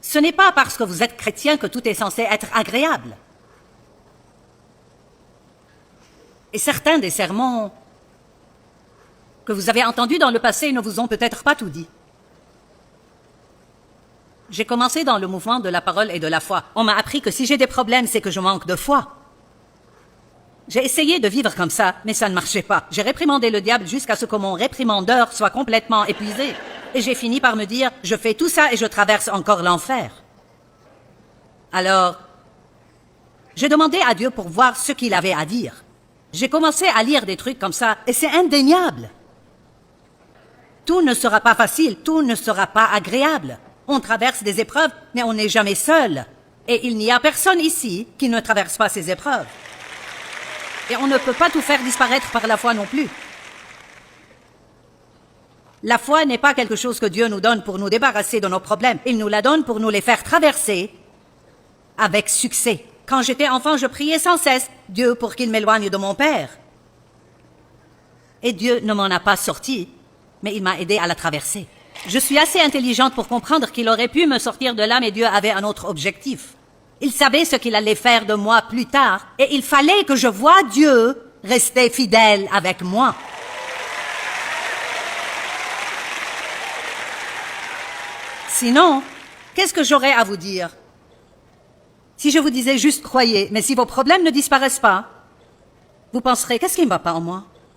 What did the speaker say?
Ce n'est pas parce que vous êtes chrétien que tout est censé être agréable. Et certains des sermons que vous avez entendus dans le passé ne vous ont peut-être pas tout dit. J'ai commencé dans le mouvement de la parole et de la foi. On m'a appris que si j'ai des problèmes, c'est que je manque de foi. J'ai essayé de vivre comme ça, mais ça ne marchait pas. J'ai réprimandé le diable jusqu'à ce que mon réprimandeur soit complètement épuisé. Et j'ai fini par me dire, je fais tout ça et je traverse encore l'enfer. Alors, j'ai demandé à Dieu pour voir ce qu'il avait à dire. J'ai commencé à lire des trucs comme ça, et c'est indéniable. Tout ne sera pas facile, tout ne sera pas agréable. On traverse des épreuves, mais on n'est jamais seul. Et il n'y a personne ici qui ne traverse pas ces épreuves. Et on ne peut pas tout faire disparaître par la foi non plus. La foi n'est pas quelque chose que Dieu nous donne pour nous débarrasser de nos problèmes. Il nous la donne pour nous les faire traverser avec succès. Quand j'étais enfant, je priais sans cesse Dieu pour qu'il m'éloigne de mon père. Et Dieu ne m'en a pas sorti, mais il m'a aidé à la traverser. Je suis assez intelligente pour comprendre qu'il aurait pu me sortir de là, mais Dieu avait un autre objectif. Il savait ce qu'il allait faire de moi plus tard, et il fallait que je voie Dieu rester fidèle avec moi. Sinon, qu'est-ce que j'aurais à vous dire? Si je vous disais juste croyez, mais si vos problèmes ne disparaissent pas, vous penserez, qu'est-ce qui ne va pas en moi?